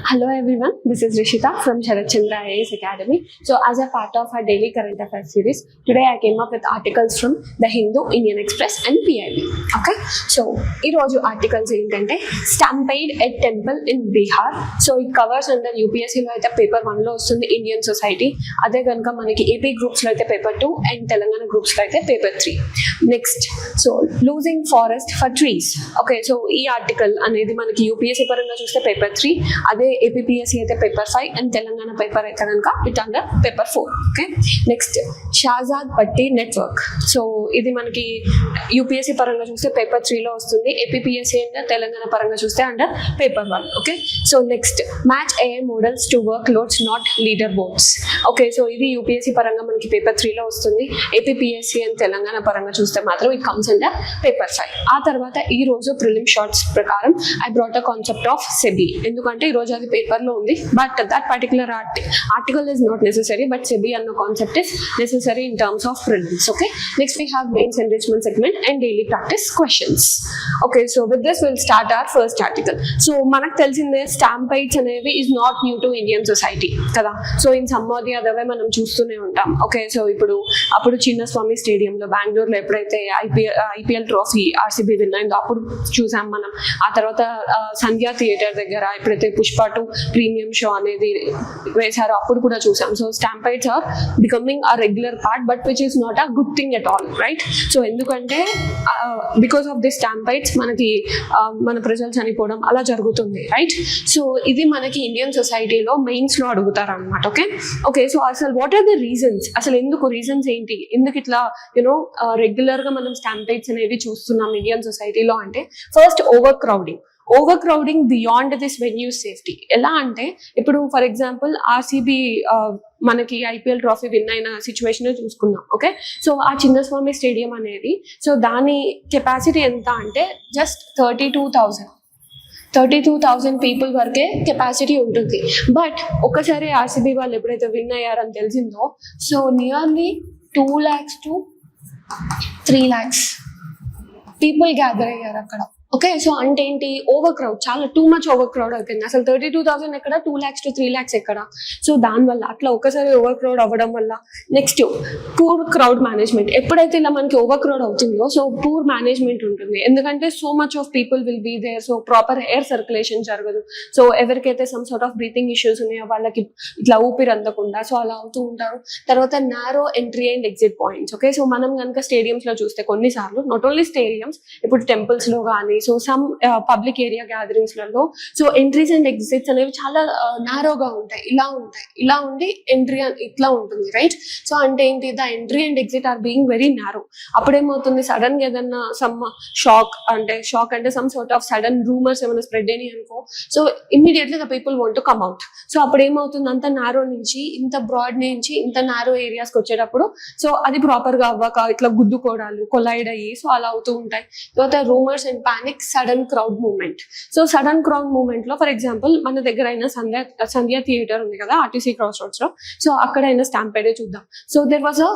Hello everyone, this is Rishita from Sarat Chandra IAS Academy. So as a part of our daily current affairs series, today I came up with articles from The Hindu, Indian Express and PIB. Okay, so ee roju articles ఏంటంటే Stampede at Temple in Bihar. So it covers under UPSC లో అయితే paper 1 లో వస్తుంది Indian Society. అదే కనుక మనకి AP groups లో అయితే paper 2 and Telangana groups లో అయితే paper 3. Next, so losing forest for trees. Okay, so ఈ article అనేది మనకి UPSC పరంగా చూస్తే paper 3, అదే APPSC అయితే పేపర్ 5 అండ్ తెలంగాణ పేపర్ అయితే కనుక it under paper 4. Okay, next Shahzad పట్టి నెట్వర్క్. సో ఇది మనకి UPSC పరంగా చూస్తే పేపర్ 3 లో వస్తుంది, APPSC అండ్ తెలంగాణ పరంగా చూస్తే under paper 1. Okay, so next match AI models to work loads not leader boards. Okay, so ఇది UPSC పరంగా మనకి పేపర్ 3 లో వస్తుంది, APPSC అండ్ తెలంగాణ పరంగా చూస్తే మాత్రం ఇట్ కమ్స్ అండర్ పేపర్ 5. ఆ తర్వాత ఈ రోజు ప్రిలిమ్ షార్ట్స్ ప్రకారం I brought a concept of SEBI. ఎందుకంటే ఈ రోజు అది పేపర్ లో ఉంది, but that particular article is not necessary, but SEBI అన్న concept is necessary in terms of prelims. Okay, next we have mains enrichment segment and daily practice questions. Okay, so with this we'll start our first article. So మనకు తెలిసిందే స్టాంపైడ్స్ అనేవి is not new to Indian society కదా. So in some or the other way మనం చూస్తూనే ఉంటాం. Okay, so అప్పుడు చిన్నస్వామి స్టేడియంలో బెంగళూరులో ఎప్పుడైతే ఐపీఎల్ ట్రోఫీ RCB విన్ అయిందో అప్పుడు చూసాం మనం. ఆ తర్వాత సంధ్యా థియేటర్ దగ్గర ఎప్పుడైతే పుష్ప 2 ప్రీమియం షో అనేది వేశారో అప్పుడు కూడా చూసాం. So stampedes are becoming a regular part, but which is not a good thing at all, right? So ఎందుకంటే బికాస్ ఆఫ్ ది స్టాంపైడ్స్ మనకి మన ప్రజలు చనిపోవడం అలా జరుగుతుంది, రైట్? సో ఇది మనకి ఇండియన్ సొసైటీలో మెయిన్స్ లో అడుగుతారు అనమాట. ఓకే, సో అసలు వాట్ ఆర్ ద రీజన్స్, అసలు ఎందుకు రీజన్స్ ఏంటి, ఎందుకు ఇట్లా యూనో రెగ్యులర్ గా మనం స్టాంపైడ్స్ అనేవి చూస్తున్నాం ఇండియన్ సొసైటీలో అంటే first over crowding beyond this venue safety. ఎలా అంటే ఇప్పుడు ఫర్ ఎగ్జాంపుల్ RCB మనకి IPL ట్రోఫీ విన్ అయిన సిచ్యువేషన్ చూసుకుందాం. ఓకే, సో ఆ చిన్నస్వామి స్టేడియం అనేది సో దాని కెపాసిటీ ఎంత అంటే జస్ట్ 32,000 పీపుల్ వరకే కెపాసిటీ ఉంటుంది. బట్ ఒకసారి RCB వాళ్ళు ఎప్పుడైతే విన్ అయ్యారని తెలిసిందో so nearly 2 lakhs to 3 lakhs people gather అయ్యారు అక్కడ. ఓకే, సో అంటే ఏంటి, ఓవర్ క్రౌడ్, చాలా టూ మచ్ ఓవర్ క్రౌడ్ అయిపోయింది. అసలు 32,000 ఎక్కడ, 2 lakhs to 3 lakhs ఎక్కడ? సో దానివల్ల అట్లా ఒకసారి ఓవర్ క్రౌడ్ అవ్వడం వల్ల నెక్స్ట్ పూర్ క్రౌడ్ మేనేజ్మెంట్. ఎప్పుడైతే ఇలా మనకి ఓవర్ క్రౌడ్ అవుతుందో సో పూర్ మేనేజ్మెంట్ ఉంటుంది, ఎందుకంటే so much of people will be there. So proper air circulation జరగదు. సో ఎవరికైతే some sort of breathing issues ఉన్నాయో వాళ్ళకి ఇట్లా ఊపిరి అందకుండా సో అలా అవుతూ ఉంటారు. తర్వాత narrow entry and exit points. Okay, so మనం కనుక స్టేడియంస్ లో చూస్తే కొన్నిసార్లు నాట్ ఓన్లీ స్టేడియంస్, ఇప్పుడు టెంపుల్స్ లో కానీ so some public area gatherings లలో సో ఎంట్రీస్ అండ్ ఎగ్జిట్స్ అనేవి చాలా నారోగా ఉంటాయి, ఇలా ఉండి ఎంట్రీ ఇట్లా ఉంటుంది, రైట్? సో అంటే ఏంటి, the entry and exit are being very narrow. అప్పుడేమవుతుంది, సడన్ గా ఏదన్నా సమ్ షాక్ అంటే some sort of sudden rumours ఏమైనా స్ప్రెడ్ అయినాయి అనుకో, so immediately the people want to come out. So అప్పుడు ఏమవుతుంది, అంత నారో నుంచి ఇంత బ్రాడ్ నుంచి ఇంత నారో ఏరియాస్కి వచ్చేటప్పుడు సో అది ప్రాపర్ గా అవ్వక ఇట్లా గుద్దుకోవడాలు, కొలైడ్ అయ్యి సో అలా అవుతూ ఉంటాయి. తర్వాత rumours and panic, sudden crowd movement. So sudden crowd movement లో ఫర్ ఎగ్జాంపుల్ మన దగ్గర అయిన సంధ్యా థియేటర్ ఉంది కదా RTC క్రాస్ రోడ్స్ లో, సో అక్కడైనా స్టాంపేడే చూద్దాం. So there was a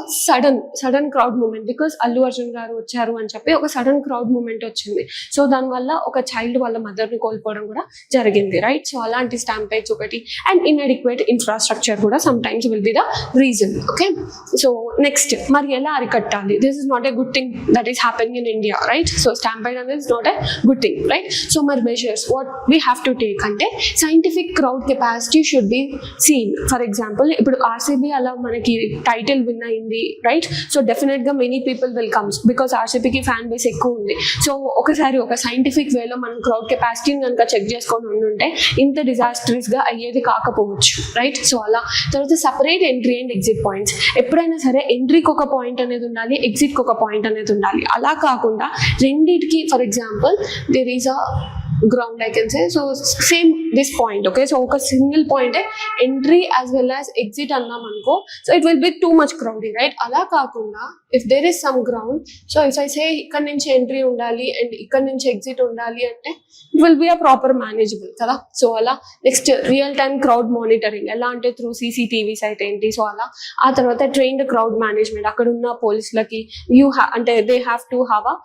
sudden crowd movement because Allu Arjun గారు వచ్చారు అని చెప్పి ఒక సడన్ క్రౌడ్ మూవ్మెంట్ వచ్చింది. సో దానివల్ల ఒక చైల్డ్ వాళ్ళ మదర్ ని కోల్పోవడం కూడా జరిగింది, రైట్? సో అలాంటి స్టాంపేడ్స్ ఒకటి. అండ్ ఇన్అడిక్వేట్ ఇన్ఫ్రాస్ట్రక్చర్ కూడా sometimes will be the reason. Okay, so next మరి ఎలా అరికట్టాలి? This is not a good thing that is happening in India, right? So stampede అనేది is not a good thing, right? So my measures what we have to take ante scientific crowd capacity should be seen. For example, ఇప్పుడు RCB అలా మనకి title win అయింది, right? So definite గా many people will comes because RCB కి fan base ఎక్కువ ఉంది. So ఒకసారి ఒక సైంటిఫిక్ వేలో మనం క్రౌడ్ కెపాసిటీని కనుక చెక్ చేసుకొని ఉంటే ఇంత డిజాస్టరీస్ గా అయ్యేది కాకపోవచ్చు, రైట్? సో అలా. తర్వాత separate entry and exit points. ఎప్పుడైనా సరే ఎంట్రీకి ఒక పాయింట్ అనేది ఉండాలి, ఎగ్జిట్కి ఒక పాయింట్ అనేది ఉండాలి. అలా కాకుండా రెండింటికి for example there is a ground I can say, so same this point. Okay, so oka single point entry as well as exit annam anko, so it will be too much crowded, right? Ala kaakunda if there is some ground, so if I say ikkad nunchi entry undali and ikkad nunchi exit undali ante it will be a proper manageable kada. So ala next real time crowd monitoring ela ante through CCTVs అయితే ఏంటి, so అలా. ఆ తర్వాత trained crowd management, అక్కడ ఉన్న పోలీసులకి అంటే they have to have a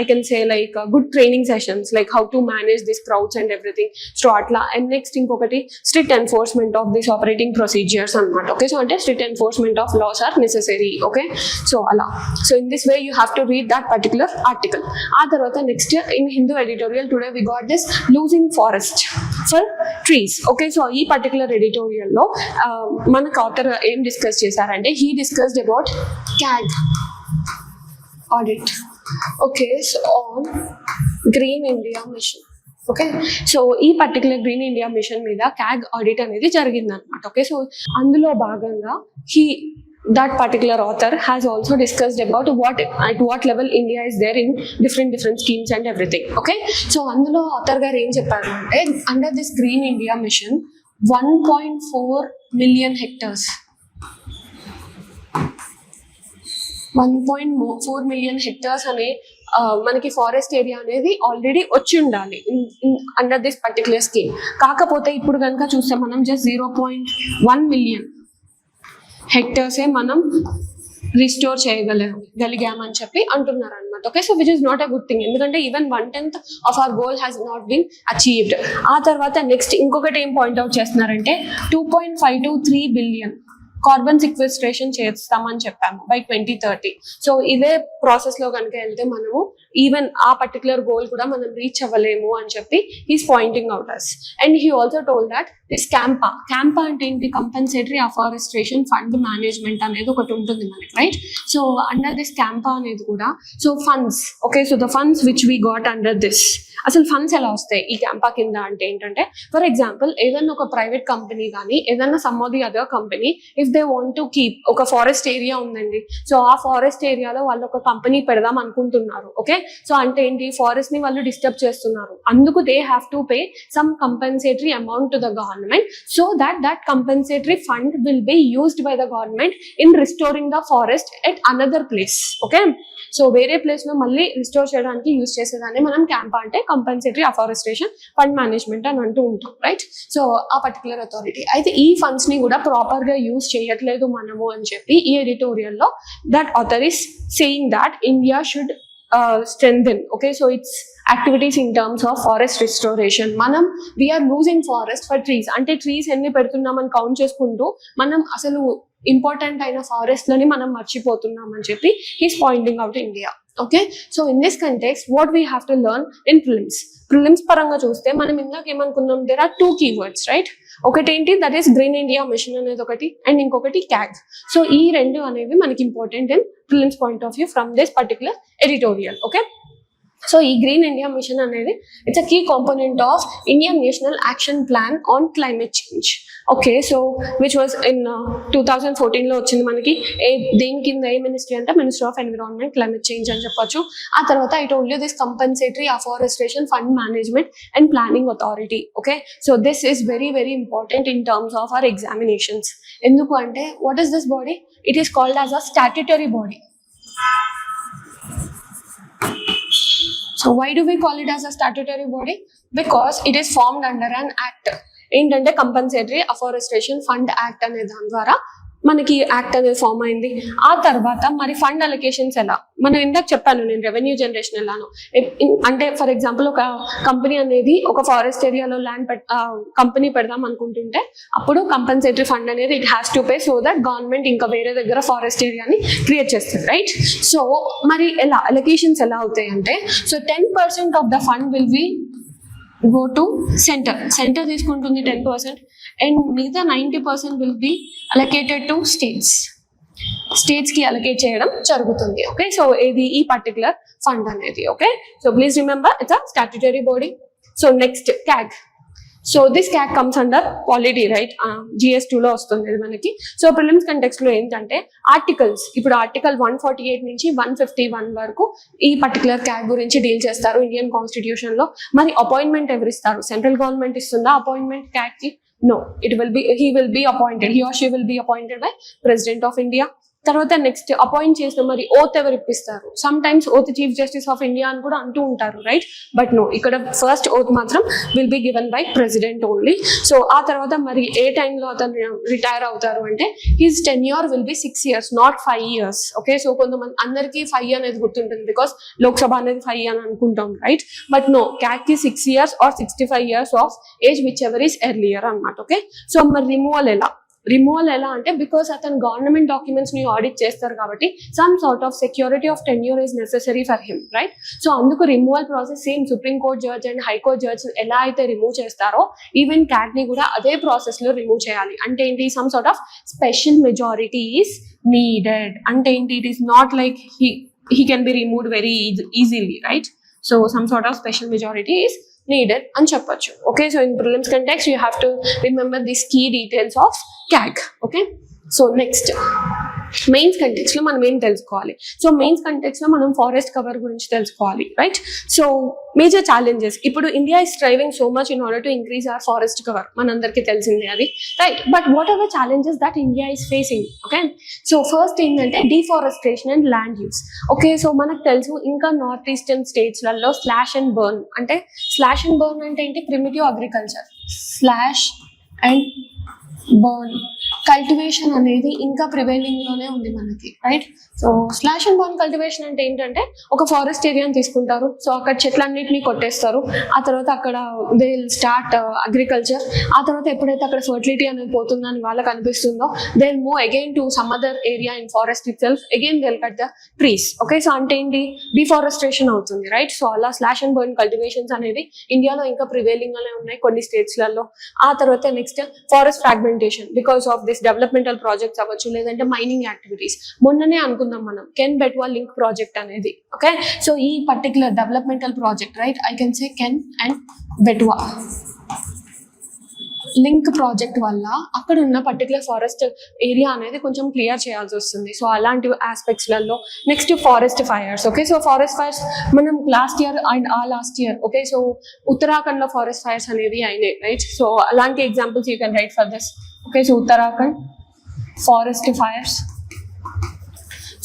I can say like good trainings sessions like how to manage this crowds and everything. So అట్లా. అండ్ నెక్స్ట్ ఇంకొకటి strict enforcement of this operating procedures అనమాట. Okay, so అంటే strict enforcement of laws are necessary. Okay, so అలా. So in this way you have to read that particular article. ఆ తర్వాత next in Hindu editorial today we got this losing forest for trees. Okay, so ఈ particular ఎడిటోరియల్లో మనకు author ఏం discuss చేశారంటే he discussed about CAG audit. Okay, so on Green India Mission. Okay, so ఈ particular green India machine మీద CAG audit అనేది జరిగింది అనమాట. ఓకే, సో అందులో భాగంగా that particular author has also discussed about at what level India is there in different schemes and everything. Okay, so అందులో author గారు ఏం చెప్పారు అంటే under this Green India mission 1.4 million hectares 1.4 million hectares అనే మనకి forest area అనేది already వచ్చి ఉండాలి అండర్ దిస్ పర్టికులర్ స్కీమ్. కాకపోతే ఇప్పుడు కనుక చూస్తే మనం జస్ట్ 0.1 million హెక్టర్సే మనం రిస్టోర్ చేయగలిగామని చెప్పి అంటున్నారు అనమాట. Okay, so which is not a good thing, ఎందుకంటే even 1/10 of our goal has not been achieved. ఆ తర్వాత నెక్స్ట్ ఇంకొకటి ఏం పాయింట్అవుట్ చేస్తున్నారంటే 2.5 to 3 billion కార్బన్ సిక్వెస్ట్రేషన్ చేస్తామని చెప్పాము బై 2030. సో ఇదే ప్రాసెస్ లో కనుక వెళ్తే మనము ఈవెన్ ఆ పర్టికులర్ గోల్ కూడా మనం రీచ్ అవ్వలేము అని చెప్పి he's pointing out us. And he also told that this CAMPA అంటే ఏంటి, కంపెన్సేటరీ అఫారెస్ట్రేషన్ ఫండ్ మేనేజ్మెంట్ అనేది ఒకటి ఉంటుంది మనకి, right? So under this CAMPA అనేది కూడా so funds. Okay, so the funds which we got under this, అసలు funds ఎలా వస్తాయి ఈ క్యాంపా కింద అంటే ఏంటంటే, ఫర్ ఎగ్జాంపుల్ ఏదైనా ఒక ప్రైవేట్ కంపెనీ కానీ ఏదైనా some of the other company if they want to keep ఒక ఫారెస్ట్ ఏరియా ఉందండి, సో ఆ ఫారెస్ట్ ఏరియాలో వాళ్ళు ఒక కంపెనీ పెడదాం అనుకుంటున్నారు. ఓకే, సో అంటే ఏంటి, ఫారెస్ట్ ని వాళ్ళు డిస్టర్బ్ చేస్తున్నారు, అందుకు they have to pay some compensatory amount to the government so that compensatory fund will be used by the government in restoring the forest at another place. Okay, so వేరే place లో మళ్ళీ restore చేయడానికి use చేసేదాన్ని మనం CAMPA అంటే compensatory afforestation fund management అని అంటూ ఉంటాం, రైట్? సో ఆ పర్టికులర్ అథారిటీ అయితే ఈ ఫండ్స్ ని కూడా ప్రాపర్ గా యూజ్ చేయట్లేదు మనము అని చెప్పి ఈ ఎడిటోరియల్ లో that author is saying that India should strengthen. Okay, so it's activities in terms of forest restoration. మనం we are losing forest for trees అంటే ట్రీస్ ఎన్ని పెడుతున్నామని కౌంట్ చేసుకుంటూ మనం అసలు ఇంపార్టెంట్ అయిన ఫారెస్ట్ లని మనం మర్చిపోతున్నాం అని చెప్పి he's pointing out India. Okay, so in this context what we have to learn in prelims పరంగా చూస్తే మనం ఇందాక ఏమనుకున్నాం, దేర్ ఆర్ 2 keywords, రైట్? ఒకటి ఏంటి, that is green India mission అనేది ఒకటి, అండ్ ఇంకొకటి CAG. సో ఈ రెండు అనేవి మనకి important in prelims point of view from this particular editorial. Okay, so ఈ గ్రీన్ ఇండియా మిషన్ అనేది it's a key component of Indian national action plan on climate change. Okay, so which was in 2014 లో వచ్చింది మనకి. దేని కింద ఏ ministry అంటే ministry of environment climate change అని చెప్పొచ్చు. ఆ తర్వాత I told you this compensatory afforestation fund management and planning authority. Okay, so this is very very important in terms of our examinations. ఎందుకు అంటే what is this body, it is called as a statutory body. So why do we call it as a statutory body? Because it is formed under an act. ఏంటంటే compensatory afforestation fund act అనే దాని ద్వారా మనకి act అనేది form అయింది. ఆ తర్వాత మరి ఫండ్ అలొకేషన్స్ ఎలా, మనం ఇందాక చెప్పాను నేను రెవెన్యూ జనరేషన్ ఎలాను అంటే, ఫర్ ఎగ్జాంపుల్ ఒక కంపెనీ అనేది ఒక ఫారెస్ట్ ఏరియాలో ల్యాండ్ కంపెనీ పెడదాం అనుకుంటుంటే అప్పుడు కంపెన్సేటరీ ఫండ్ అనేది it has to pay so that government ఇంకా వేరే దగ్గర ఫారెస్ట్ ఏరియాని క్రియేట్ చేస్తుంది, రైట్? సో మరి ఎలా అలొకేషన్స్ ఎలా అవుతాయి అంటే, so 10% of the fund will be go to center తీసుకుంటుంది 10% and మిగతా 90% will be allocated to states కి allocate చేయడం జరుగుతుంది. ఓకే, సో ఇది ఈ పర్టికులర్ ఫండ్ అనేది. Okay, so please remember it's a statutory body. So next CAG. So this CAG comes under polity, right? GS2 లో వస్తుంది ఇది మనకి. సో ప్రిలిమ్స్ కంటెక్స్ట్ లో ఏంటంటే ఆర్టికల్స్, ఇప్పుడు ఆర్టికల్ 148 నుంచి 151 వరకు ఈ పర్టికులర్ CAG గురించి డీల్ చేస్తారు ఇండియన్ కాన్స్టిట్యూషన్ లో. మరి అపాయింట్మెంట్ ఎవరు ఇస్తారు, సెంట్రల్ గవర్నమెంట్ ఇస్తుందా అపాయింట్మెంట్ CAG కి? No, he will be appointed, he or she will be appointed by President of India. తర్వాత నెక్స్ట్ అపాయింట్ చేసిన మరి ఓత్ ఎవరు ఇప్పిస్తారు? Sometimes oath chief justice of India అని కూడా అంటూ ఉంటారు, రైట్? బట్ నో, ఇక్కడ ఫస్ట్ ఓత్ మాత్రం will be given by president only. So ఆ తర్వాత మరి ఏ టైంలో అతను రిటైర్ అవుతారు అంటే his tenure will be 6 years, not 5 years. Okay, so కొంతమంది అందరికీ 5 అనేది గుర్తుంటుంది బికాస్ లోక్సభ అనేది 5 అని అనుకుంటాం, రైట్? బట్ నో, క్యాట్ కి 6 years or 65 years of age which ever is earlier అనమాట. ఓకే, సో మరి రిమూవల్ ఎలా అంటే బికాస్ అతను గవర్నమెంట్ డాక్యుమెంట్స్ ని ఆడిట్ చేస్తారు కాబట్టి some sort of security of tenure is necessary for him, right? So అందుకు removal process same supreme court judge and high court judge ఎలా అయితే రిమూవ్ చేస్తారో ఈవెన్ క్యాట్ ని కూడా అదే ప్రాసెస్ లో రిమూవ్ చేయాలి. అంటే ఏంటి? Some sort of special majority is needed. అంటే ఏంటి? It is not like he can be removed very easily, right? So some sort of special majority is needed అని చెప్పొచ్చు. Okay, so in prelims context you have to remember this key details of CAG. Okay, so next mains context లో మనం ఏం తెలుసుకోవాలి? So mains context లో మనం forest cover గురించి తెలుసుకోవాలి, రైట్? సో మేజర్ ఛాలెంజెస్, ఇప్పుడు India is striving so much in order to increase our forest cover, మనందరికీ తెలిసిందే అది, right? But what are the challenges that India is facing? Okay, so first ఏంటంటే deforestation and land use. Okay, so మనకు తెలుసు ఇంకా north eastern స్టేట్స్లలో slash and burn అంటే ఏంటి? Primitive agriculture, slash and burn cultivation అనేది ఇంకా ప్రివైలింగ్ లోనే ఉంది మనకి, right? So slash and burn cultivation అంటే ఏంటంటే ఒక ఫారెస్ట్ ఏరియాని తీసుకుంటారు, సో అక్కడ చెట్లన్నింటినీ కొట్టేస్తారు, ఆ తర్వాత అక్కడ దే విల్ స్టార్ట్ అగ్రికల్చర్. ఆ తర్వాత ఎప్పుడైతే అక్కడ ఫర్టిలిటీ అనేది పోతుందని వాళ్ళకి అనిపిస్తుందో they will move again to some other area in forest it self, again they will cut the trees. Okay, so అంటే ఏంటి? డిఫారెస్టేషన్ అవుతుంది, రైట్? సో అలా స్లాష్ అండ్ బర్న్ కల్టివేషన్స్ అనేది ఇండియాలో ఇంకా ప్రివైలింగ్ గానే ఉన్నాయి కొన్ని స్టేట్స్లలో. ఆ తర్వాత next forest fragmentation because of this developmental projects అవ్వచ్చు, లేదంటే మైనింగ్ యాక్టివిటీస్. మొన్ననే అనుకున్నాం మనం కెన్ బెట్వా లింక్ ప్రాజెక్ట్ అనేది. ఓకే, సో ఈ particular developmental project, right, I can say can and Betwa link project వల్ల అక్కడ ఉన్న పర్టికులర్ ఫారెస్ట్ ఏరియా అనేది కొంచెం క్లియర్ చేయాల్సి వస్తుంది. సో అలాంటి ఆస్పెక్ట్స్లలో next forest fires. Okay, so forest fires మనం last year and last year, okay, so Uttarakhand లో ఫారెస్ట్ ఫైర్స్ అనేవి అయినాయి, రైట్? సో అలాంటి examples you can write for this. Okay, so Uttarakhand forest fires.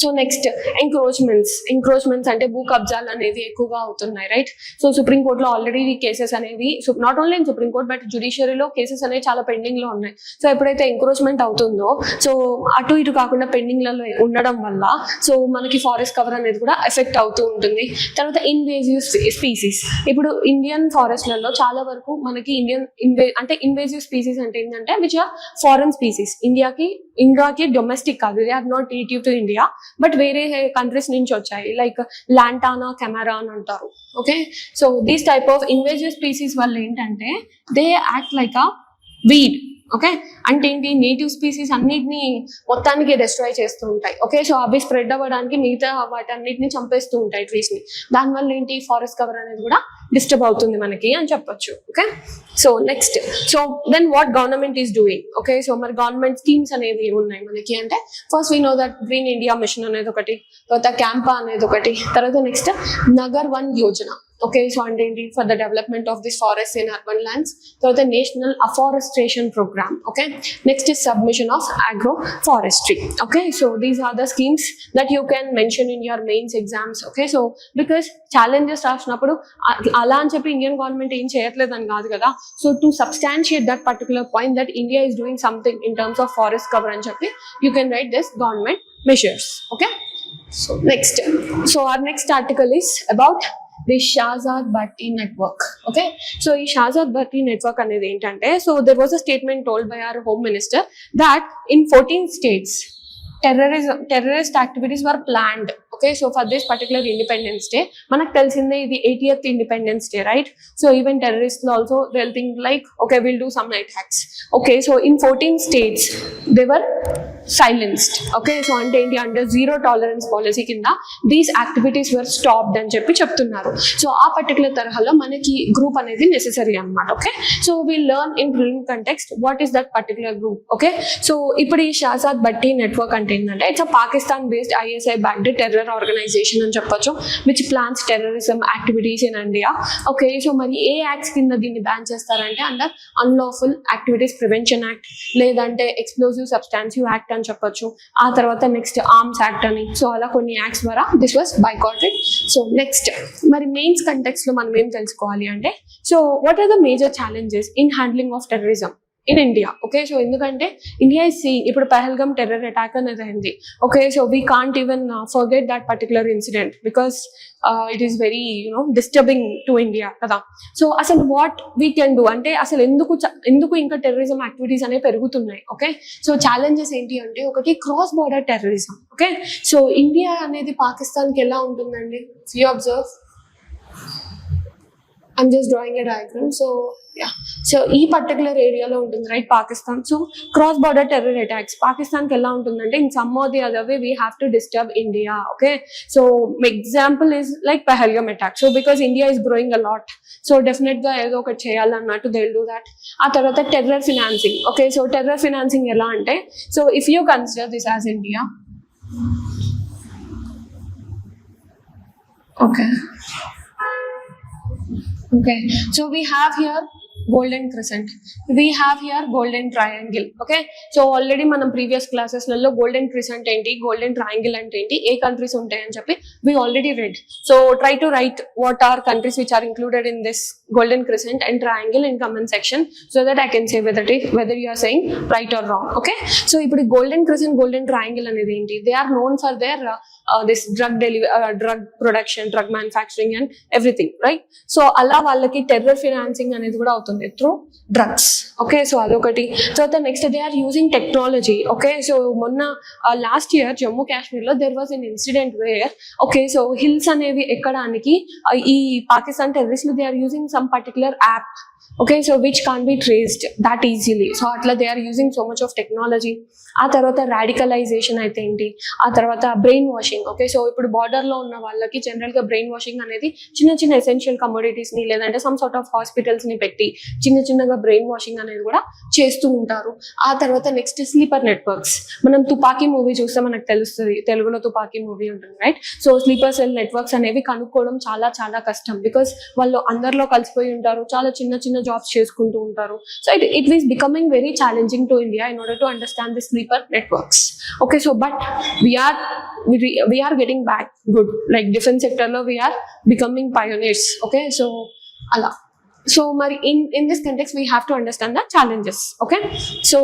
So next encroachments అంటే భూ కబ్జాలు అనేవి ఎక్కువగా అవుతున్నాయి, రైట్? సో సుప్రీం కోర్టులో ఆల్రెడీ కేసెస్ అనేవి, not only in supreme court but జ్యుడిషియరీలో కేసెస్ అనేవి చాలా పెండింగ్ లో ఉన్నాయి. సో ఎప్పుడైతే ఎంక్రోచ్మెంట్ అవుతుందో సో అటు ఇటు కాకుండా పెండింగ్లలో ఉండడం వల్ల సో మనకి ఫారెస్ట్ కవర్ అనేది కూడా ఎఫెక్ట్ అవుతూ ఉంటుంది. తర్వాత ఇన్వేజివ్ స్పీసీస్, ఇప్పుడు ఇండియన్ ఫారెస్ట్లలో చాలా వరకు మనకి ఇన్వేజివ్ స్పీసీస్ అంటే ఏంటంటే విచ్ ఆర్ ఫారెన్ స్పీసీస్, ఇండియాకి డొమెస్టిక్ కాదు, they are not native to India but వేరే కంట్రీస్ నుంచి వచ్చాయి, లైక్ లాంటానా కెమెరా అని అంటారు. Okay, so these type of invasive species వల్ల ఏంటంటే they act like a weed. Okay, అంటే ఏంటి? నేటివ్ స్పీసీస్ అన్నిటిని మొత్తానికి డిస్ట్రాయ్ చేస్తూ ఉంటాయి. ఓకే, సో అవి స్ప్రెడ్ అవ్వడానికి మిగతా వాటన్నిటిని చంపేస్తూ ఉంటాయి ట్రీస్ ని. దానివల్ల ఏంటి? ఫారెస్ట్ కవర్ అనేది కూడా డిస్టర్బ్ అవుతుంది మనకి అని చెప్పొచ్చు. Okay, so next, so then what government is doing? Okay, so మరి గవర్నమెంట్ స్కీమ్స్ అనేవి ఉన్నాయి మనకి అంటే first we know that green India mission అనేది ఒకటి, తర్వాత క్యాంపా అనేది ఒకటి, తర్వాత next Nagar Van Yojana. Okay, so అంటే ఏంటి? For the development of this forest in urban lands. తర్వాత national afforestation programme. Okay, next is submission of agroforestry. Okay, so these are the schemes that you can mention in your mains exams. Okay, so because challenges రాసినప్పుడు అలా అని చెప్పి Indian government ఏం చేయట్లేదు అని కాదు కదా. So to substantiate that particular point that India is doing something in terms of forest cover అని చెప్పి you can right this government measures. Okay, so next, so our next article is about the Shahzad Bhatti network. Okay, so ఈ Shahzad Bhatti network అనేది ఏంటంటే, so there was a statement told by our home minister that in 14 states terrorist activities were planned. Okay, so for this particular Independence Day, మనకు తెలిసిందే ఇది 80th Independence Day, right? So even terrorists also they'll think like, okay, we'll do some night hacks. Okay, so in 14 states they were silenced. Okay, so అంటే ఏంటి? Under zero tolerance policy కింద these activities were stopped అని చెప్పి చెప్తున్నారు. So ఆ particular తరహాలో మనకి group అనేది నెసెసరీ అనమాట. Okay, so we learn in prelim context what is that particular group. Okay, so ఇప్పుడు ఈ షాజాద్ భట్టి నెట్వర్క్ అంటే ఏంటంటే it's a Pakistan based ISI backed terror organisation అని చెప్పొచ్చు, which plans terrorism activities in India. Okay, so మరి ఏ acts కింద దీన్ని బ్యాన్ చేస్తారంటే under unlawful activities prevention act, లేదంటే ఎక్స్ప్లోజివ్ సబ్స్టాన్సివ్ యాక్ట్ అని చెప్పొచ్చు. ఆ తర్వాత నెక్స్ట్ ఆర్మ్స్ యాక్ట్ అని, సో అలా కొన్ని యాక్ట్స్ ద్వారా this was boycotted. So next మరి మెయిన్స్ కంటెక్స్ట్ లో మనం ఏం తెలుసుకోవాలి అంటే, so what are the major challenges in handling of terrorism in India? Okay, so ఎందుకంటే ఇండియా is seeing ఇప్పుడు పహల్గమ్ టెర్రర్ అటాక్ అనేది అయింది. Okay, so we can't even forget that particular incident because it is very disturbing to India కదా. So అసలు what we can do అంటే అసలు ఎందుకు ఇంకా టెర్రరిజం యాక్టివిటీస్ అనేవి పెరుగుతున్నాయి. ఓకే, సో ఛాలెంజెస్ ఏంటి అంటే, ఒకటి cross border terrorism. Okay, so India అనేది పాకిస్తాన్కి ఎలా ఉంటుందండి? You observe, I'm just drawing a diagram. So yeah, so ఈ పర్టికులర్ ఏరియాలో ఉంటుంది right Pakistan. So cross border terror attacks పాకిస్తాన్కి ఎలా ఉంటుందంటే, in some or the other way we have to disturb India. Okay, so example is like Pahalgam attack. So because India is growing a lot, so definite గా ఏదో ఒకటి చేయాలన్నట్టు they will do that. ఆ తర్వాత terror financing. Okay, so terror financing ఎలా అంటే, so if you consider this as India, okay, so we have here golden crescent, we have here golden triangle. Okay, so already మనం previous classes లలో golden crescent ఏంటి, golden triangle అంటే ఏంటి, ఏ countries ఉంటాయని చెప్పి we already read. So try to write what are countries which are included in this golden crescent and triangle in comment section so that I can say whether you are saying right or wrong. Okay, so ఇప్పుడు golden crescent, golden triangle అనేది ఏంటి, they are known for their this drug production, drug manufacturing and everything, right? So అలా వాళ్ళకి terror financing అనేది కూడా అవుతుంది through drugs. Okay, so అదొకటి. తర్వాత next they are using technology. Okay, so మొన్న లాస్ట్ ఇయర్ జమ్మూ కాశ్మీర్ లో there was an incident where, okay, so hills అనేవి ఎక్కడానికి ఈ పాకిస్తాన్ టెర్రరిస్టులు they are using some particular app. Okay, so which can't be traced that easily. So atla they are using so much of technology. ఆ తర్వాత radicalisation అయితే ఏంటి, ఆ తర్వాత బ్రెయిన్ వాషింగ్. ఓకే, సో ఇప్పుడు బార్డర్ లో ఉన్న వాళ్ళకి జనరల్ గా బ్రెయిన్ వాషింగ్ అనేది చిన్న ఎసెన్షియల్ కమోడిటీస్ ని లేదంటే సమ్ సార్ట్ ఆఫ్ హాస్పిటల్స్ ని పెట్టి చిన్నగా బ్రెయిన్ వాషింగ్ అనేది కూడా చేస్తూ ఉంటారు. ఆ తర్వాత నెక్స్ట్ స్లీపర్ నెట్వర్క్స్. మనం తుపాకీ మూవీ చూస్తే మనకు తెలుస్తుంది, తెలుగులో తుపాకీ మూవీ ఉంటుంది right. So sleeper cell networks అనేవి కనుక్కోవడం చాలా కష్టం బికాస్ వాళ్ళు అందరిలో కలిసిపోయి ఉంటారు, చాలా చిన్న జాబ్స్ చేసుకుంటూ ఉంటారు. So it is becoming very challenging to India in order to understand the sleeper networks. Okay, so but we are getting back good, like defense sector lo we are becoming pioneers. Okay, so ala, so mari in this context we have to understand the challenges. Okay, so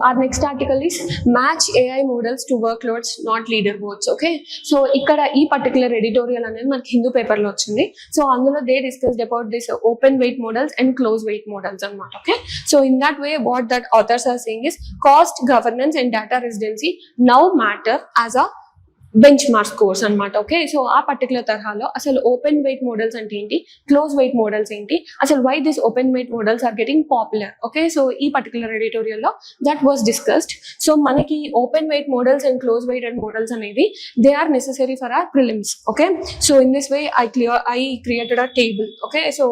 our next article is match AI models to workloads, not leaderboards. Okay, so ikkada ee particular editorial anedi manaki Hindu paper lo ochindi. So అందులో they discussed about this open weight models and closed weight models annamata. Okay, so in that way what that authors are saying is cost, governance and data residency now matter as a bench mark scores అనమాట. Okay, so ఆ particular తరహాలో అసలు open weight models అంటే ఏంటి, close wait models ఏంటి, అసలు why this open weight models are getting popular. Okay, so ఈ particular ఎడిటోరియల్లో దట్ వాస్ డిస్కస్డ్. సో మనకి open weight models and close weight and models అనేవి they are necessary for our prelims. Okay, so in this way I created a table. Okay, so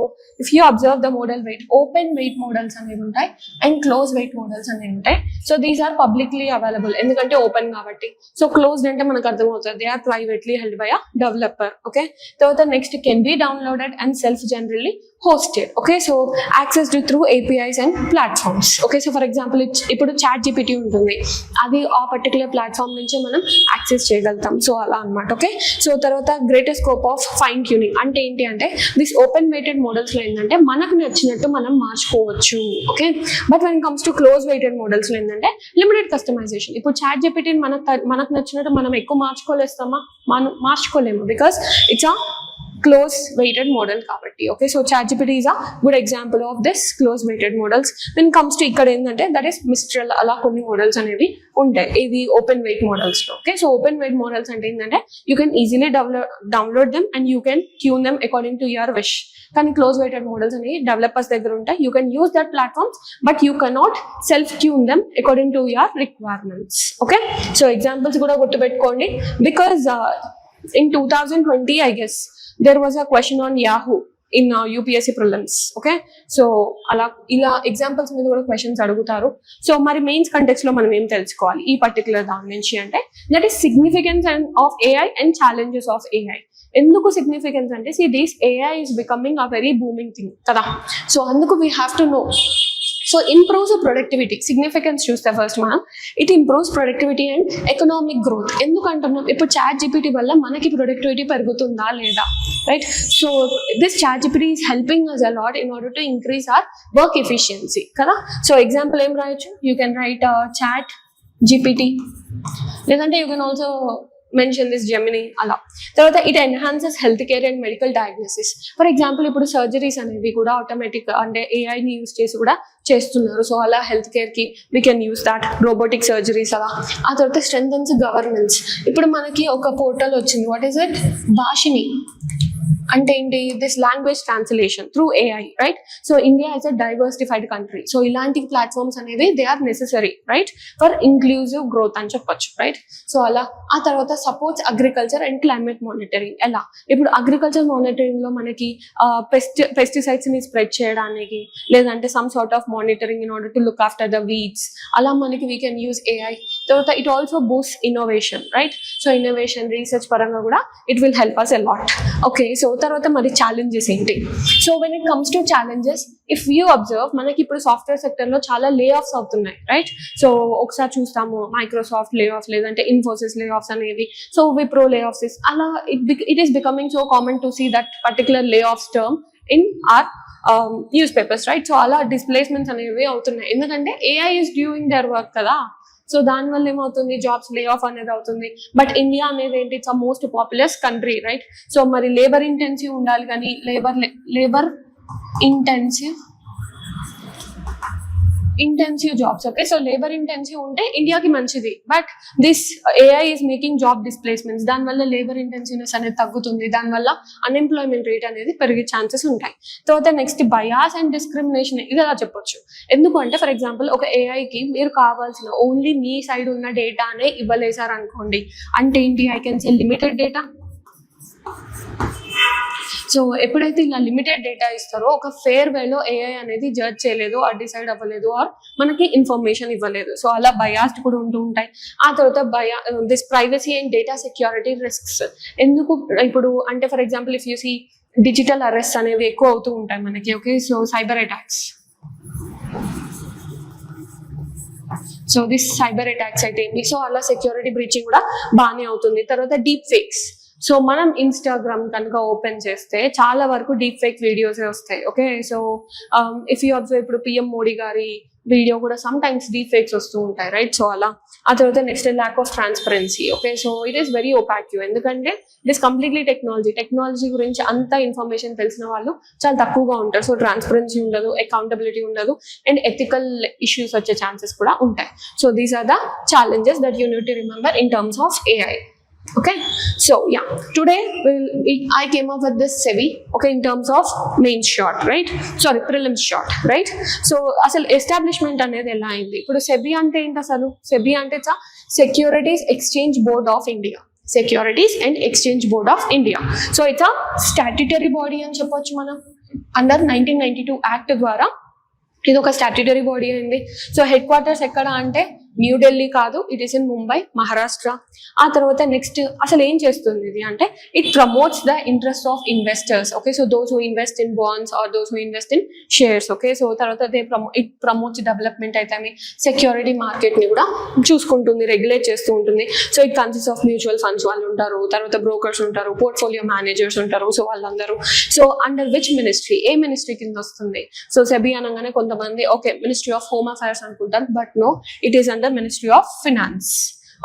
if you observe the model weight, open weight models అనేవి ఉంటాయి and close wait models అనేవి ఉంటాయి. So these are publicly available ఎందుకంటే open కాబట్టి. So closed అంటే మనకు అర్థం అవుతుంది, they are privately held by a developer. Okay, తర్వాత next can be downloaded and self generally hosted. Okay, so accessed through APIs and platforms. Okay, so for example ఇప్పుడు chat GPT ఉంటుంది, అది ఆ particular platform నుంచి మనం access చేయగలుగుతాం. So అలా అనమాట. ఓకే, సో తర్వాత greater scope of fine tuning అంటే ఏంటి అంటే దిస్ ఓపెన్ వెయిటెడ్ మోడల్స్ లో ఏంటంటే మనకు నచ్చినట్టు మనం మార్చుకోవచ్చు. Okay, but when comes to close weighted models లో ఏంటంటే లిమిటెడ్ కస్టమైజేషన్. ఇప్పుడు చాట్ జీపీటీని మనకు నచ్చినట్టు మనం ఎక్కువ మార్చుకోలేము because it's a close weighted model kabatti. Okay, so ChatGPT is a good example of this close weighted models. When comes to ikkada endante that is Mistral ala konni models anevi untayi ivi open weight models lo. Okay, so open weight models ante endante you can easily download them and you can tune them according to your wish. Kani close weighted models anevi developers దగ్గర ఉంటాయి, you can use that platforms but you cannot self tune them according to your requirements. Okay, so examples kuda guttu pettukondi because in 2020 I guess there was a question on Yahoo in UPSC prelims. Okay, so ala ila examples మీద కూడా questions అడుగుతారు. So మరి mains context లో మనం ఏం తెలుసుకోవాలి ఈ particular దాని నుంచి అంటే that is significance of AI and challenges of AI. ఎందుకు సిగ్నిఫికెన్స్ అంటే this AI is becoming a very booming thing కదా. సో అందుకు we have to know so improves productivity, significance చూస్తే ఫస్ట్ మనం it improves productivity and economic growth. ఎందుకంటున్నాం, ఇప్పుడు ChatGPT వల్ల మనకి ప్రొడక్టివిటీ పెరుగుతుందా లేదా, right? So this ChatGPT is helping us a lot in order to increase our work efficiency కదా. So example ఏం రాయొచ్చు, you can write ChatGPT, లేదంటే you can also mention this Gemini అలా. తర్వాత it enhances health care and medical diagnosis. For example ఇప్పుడు surgeries అనేవి కూడా automatic అంటే ఏఐని యూస్ చేసి కూడా చేస్తున్నారు. సో అలా హెల్త్ కేర్కి we can use that, robotic surgeries అలా. ఆ తర్వాత స్ట్రెంథన్స్ గవర్నెన్స్. ఇప్పుడు మనకి ఒక పోర్టల్ వచ్చింది, వాట్ ఈస్ ఇట్, భాషిని అంటే ఏంటి, this language translation through AI, right? So India is a diversified country. So ఇలాంటి ప్లాట్ఫామ్స్ అనేవి they are necessary, right, for inclusive growth అని చెప్పొచ్చు, రైట్? సో అలా. ఆ తర్వాత supports agriculture and climate monitoring. ఎలా, ఇప్పుడు అగ్రికల్చర్ మానిటరింగ్ లో మనకి పెస్టిసైడ్స్ ని స్ప్రెడ్ చేయడానికి, లేదంటే some sort of monitoring in order to look after the weeds, అలా మనకి వీ కెన్ యూజ్ ఏఐ. తర్వాత it also boost innovation, right? So innovation research పరంగా కూడా it will help us a lot. Okay, so తర్వాత మరి challenges ఏంటి? So when it comes to challenges, if you observe, మనకి ఇప్పుడు సాఫ్ట్వేర్ సెక్టర్ లో చాలా లే ఆఫ్స్ అవుతున్నాయి, రైట్? సో ఒకసారి చూస్తాము మైక్రోసాఫ్ట్ లే ఆఫ్, లేదంటే ఇన్ఫోసిస్ లే ఆఫ్స్ అనేవి, సో విప్రో లే ఆఫ్స్, అలా it is becoming so common to see that particular layoffs term in our newspapers, right? So అలా డిస్ప్లేస్మెంట్స్ అనేవి అవుతున్నాయి, ఎందుకంటే AI is doing their work కదా. So దానివల్ల ఏమవుతుంది, జాబ్స్ లే ఆఫ్ అనేది అవుతుంది. బట్ ఇండియా అనేది ఏంటి, it's a most populous country, right? So మరి లేబర్ ఇంటెన్సివ్ ఉండాలి, కానీ labour intensive jobs, okay? So labour intensive ఉంటే ఇండియాకి మంచిది, but this AI is making job displacements. దానివల్ల లేబర్ ఇంటెన్సివ్నెస్ అనేది తగ్గుతుంది, దానివల్ల అన్ఎంప్లాయ్మెంట్ రేట్ అనేది పెరిగే ఛాన్సెస్ ఉంటాయి. తర్వాత నెక్స్ట్ బయాస్ అండ్ డిస్క్రిమినేషన్, ఇది అలా చెప్పొచ్చు. ఎందుకంటే ఫర్ ఎగ్జాంపుల్ ఒక ఏఐకి మీరు కావాల్సిన ఓన్లీ మీ సైడ్ ఉన్న డేటానే ఇవ్వలేసారు అనుకోండి, అంటే ఏంటి, I can say limited data. So ఎప్పుడైతే ఇలా లిమిటెడ్ డేటా ఇస్తారో, ఒక ఫేర్ వేలో ఏఐ అనేది జడ్జ్ చేయలేదు, ఆర్ డిసైడ్ అవ్వలేదు, ఆర్ మనకి ఇన్ఫర్మేషన్ ఇవ్వలేదు. సో అలా బయాస్డ్ కూడా ఉంటూ ఉంటాయి. ఆ తర్వాత this privacy and data security risks. ఎందుకు ఇప్పుడు అంటే for example if you see digital arrest అనేవి ఎక్కువ అవుతూ ఉంటాయి మనకి, okay? So cyber attacks, so this cyber attacks అయితే ఏంటి, సో అలా సెక్యూరిటీ బ్రీచింగ్ కూడా బాగానే అవుతుంది. తర్వాత డీప్ ఫేక్స్. సో మనం ఇన్స్టాగ్రామ్ కనుక ఓపెన్ చేస్తే చాలా వరకు డీప్ ఫేక్ వీడియోసే వస్తాయి, okay? So if you observe, ఇప్పుడు పిఎం మోడీ గారి వీడియో కూడా సమ్ టైమ్స్ డీప్ ఫేక్స్ వస్తూ ఉంటాయి, రైట్? సో అలా. ఆ తర్వాత next lack of transparency, okay? So it is very opaque, ఎందుకంటే ఇట్ ఈస్ కంప్లీట్లీ టెక్నాలజీ గురించి అంత ఇన్ఫర్మేషన్ తెలిసిన వాళ్ళు చాలా తక్కువగా ఉంటారు. సో ట్రాన్స్పరెన్సీ ఉండదు, అకౌంటబిలిటీ ఉండదు, అండ్ ఎథికల్ ఇష్యూస్ వచ్చే ఛాన్సెస్ కూడా ఉంటాయి. So these are the challenges that you need to remember in terms of AI. Okay, so yeah, today I came up with this SEBI, okay, in terms of main short, right? Sorry, prelims short, right? So asal establishment anedi ela ayindi. Ipudu SEBI ante enti asalu? SEBI ante it's a Securities Exchange Board of India. Securities and Exchange Board of India. So it's a statutory body అని చెప్పొచ్చు మనం. Under 1992 Act ద్వారా ఇది ఒక statutory body అయింది. So head quarters ఎక్కడ అంటే న్యూఢిల్లీ కాదు, it is in Mumbai, Maharashtra. ఆ తర్వాత నెక్స్ట్ అసలు ఏం చేస్తుంది ఇది అంటే, it promotes the interest of investors, okay? So those who invest in bonds are those who invest in shares, okay? So తర్వాత ఇట్ ప్రమోట్స్ డెవలప్మెంట్ అయితే సెక్యూరిటీ మార్కెట్ని కూడా చూసుకుంటుంది, రెగ్యులేట్ చేస్తూ ఉంటుంది. So it consist of mutual funds వాళ్ళు ఉంటారు, తర్వాత బ్రోకర్స్ ఉంటారు, పోర్ట్ఫోలియో మేనేజర్స్ ఉంటారు. సో వాళ్ళందరూ సో అండర్ విచ్ మినిస్ట్రీ, ఏ మినిస్ట్రీ కింద వస్తుంది? సో సెబీ అనగానే కొంతమంది okay ministry of home affairs అనుకుంటారు, but no, it is under ministry of finance.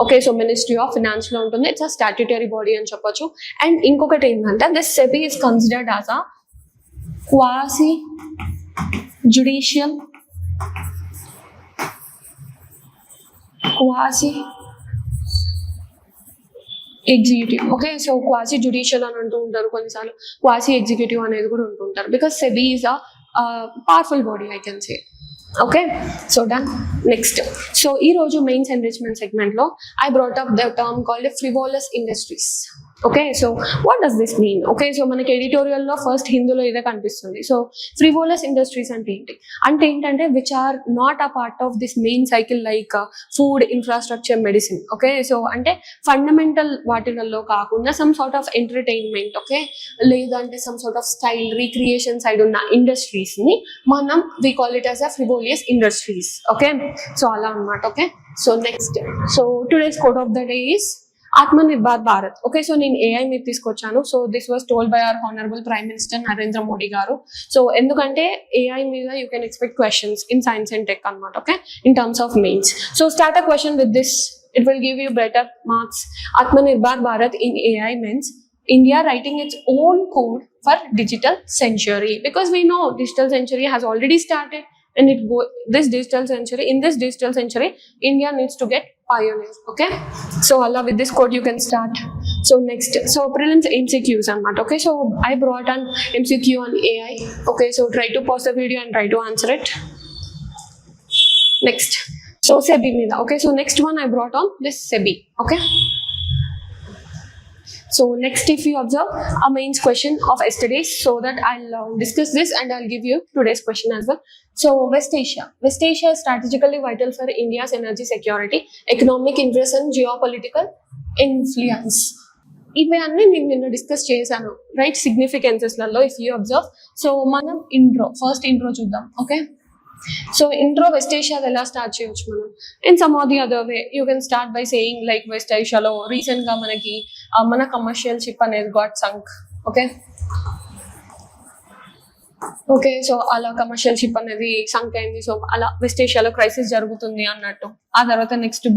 Okay, so ministry of finance లో ఉంటుంది. ఇట్స్ అ స్టాట్యుటరీ బాడీ అని చెప్పొచ్చు. అండ్ ఇంకొకటి ఏంటంటే this SEBI is considered as a quasi judicial executive. Okay, so quasi judicial అని అంటూ ఉంటారు, కొన్నిసార్లు క్వాసీ ఎగ్జిక్యూటివ్ అనేది కూడా ఉంటుంటారు, because SEBI is a powerful body I can say. Okay, so done. Next, so ఈ రోజు మెయిన్స్ ఎన్రిచ్మెంట్ సెగ్మెంట్ లో I brought up the term called frivolous industries. Okay, so what does this mean? Okay, so మనకి editorial లో first హిందీలో ఇదే కనిపిస్తుంది. So frivolous industries అంటే ఏంటంటే which are not a part of this main cycle like food, infrastructure, medicine. Okay, so అంటే fundamental వాటిలలో కాకుండా some sort of entertainment, okay, లేదంటే some sort of style, recreation side ఉన్న ఇండస్ట్రీస్ ని మనం we call it as a frivolous industries. Okay, so అలా అన్నమాట. Okay, so next, so today's quote of the day is Atmanirbhar Bharat. Okay, so నేను AI మీద తీసుకొచ్చాను. So this was told by our honourable prime minister Narendra Modi garu. So ఎందుకంటే AI మీద you can expect questions in science and tech అనమాట. Okay, in terms of mains. So start a question with this, it will give you better marks. Atmanirbhar Bharat in AI means India writing its own code for digital century, because we know digital century has already started. And in this digital century, India needs to get pioneers. Okay, so Allah, with this quote you can start. So next, so prelims MCQs anamata. Okay, so I brought an MCQ on AI. Okay, so try to pause the video and try to answer it. Next, so SEBI mida. Okay, so next one I brought on this SEBI. Okay, so next, if you observe a mains question of yesterday's, so that I'll discuss this and I'll give you today's question as well. So West Asia is strategically vital for India's energy security, economic interest and geopolitical influence. ఇవన్నీ నేను నిన్న discuss చేశాను, right, సిగ్నిఫికెన్సెస్లలో if you observe. So మనం first intro చూద్దాం. Okay, so intro west ఏషియాలో ఎలా start చేయొచ్చు మనం? In some or the other way you can start by saying like west ఏషియాలో రీసెంట్ గా మనకి మన కమర్షియల్ షిప్ అనేది గాట్ సంక్. ఓకే, సో అలా కమర్షియల్ షిప్ అనేది సంక్ అయింది. సో అలా వెస్ట్ ఏషియాలో క్రైసిస్ జరుగుతుంది అన్నట్టు. ఆ తర్వాత నెక్స్ట్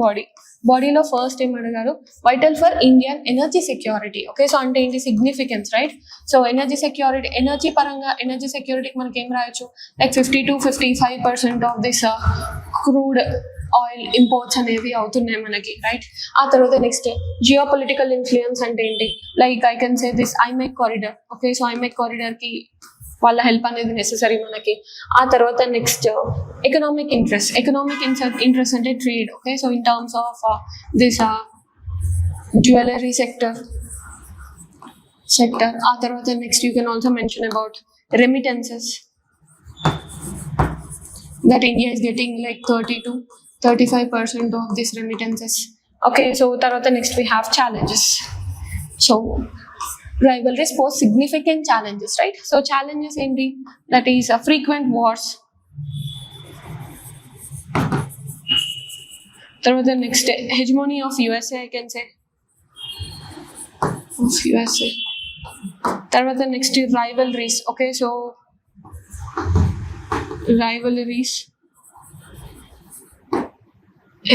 బాడీలో ఫస్ట్ ఏం అడిగారు, vital for Indian energy security. Okay, so అంటే ఏంటి significance, right? So energy security, energy పరంగా ఎనర్జీ సెక్యూరిటీకి మనకి ఏం రాయొచ్చు, like 50-55% of this crude oil imports అనేవి అవుతున్నాయి మనకి, రైట్? ఆ తర్వాత నెక్స్ట్ జియో పొలిటికల్ ఇన్ఫ్లుయెన్స్ అంటే ఏంటి, like I can say this ఐమెక్ corridor. Okay, so ఐమెక్ corridor కి వాళ్ళ హెల్ప్ అనేది నెసెసరీ మనకి. ఆ తర్వాత నెక్స్ట్ ఎకనామిక్ ఇంట్రెస్ట్ అంటే trade. Okay, so in terms of this jewellery sector. ఆ తర్వాత next you can also mention about remittances, that India is getting like 30-35% of this remittances. Okay, so tarvata next we have challenges. So rivalries pose significant challenges, right? So challenges enti, that is frequent wars. Tarvata next hegemony of USA, I can say, of USA. Tarvata next rivalries. Okay, so rivalries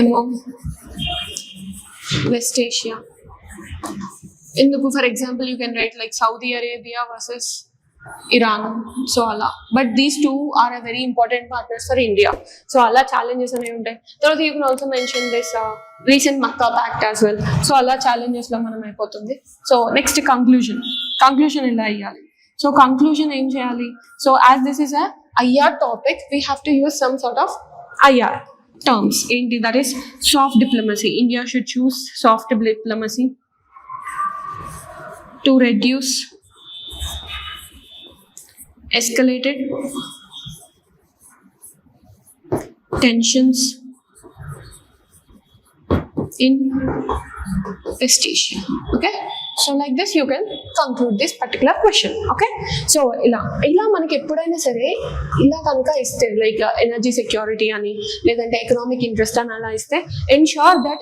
among West Asia. For example, you can write like Saudi Arabia versus Iran. So Allah, but these two are a very important partners for India. So Allah challenges ane untai. So you can also mention this recent Makkah Pact as well. So Allah challenges lo manam ayipotundi. So next conclusion illa iyali. So conclusion em cheyali. So as this is a IR topic, we have to use some sort of IR terms. That is soft diplomacy. India should choose soft diplomacy to reduce escalated tensions in West Asia. Okay, so like this you can conclude this particular question. Okay, so ఇలా మనకి ఎప్పుడైనా సరే ఇలా కనుక ఇస్తే like energy security అని లేదంటే economic interest అని అలా ఇస్తే ensure that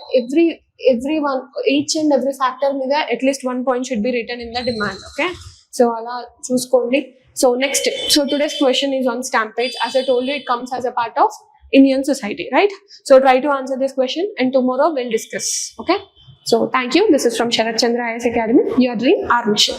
each and every factor మీద at least one point should be written in the demand. Okay, so అలా చూసుకోండి. So next, so today's question is on Stampede. As I told you, it comes as a part of Indian society, right? So try to answer this question and tomorrow we'll discuss. Okay, so thank you. This is from Sarat Chandra IAS Academy. Your dream, our mission.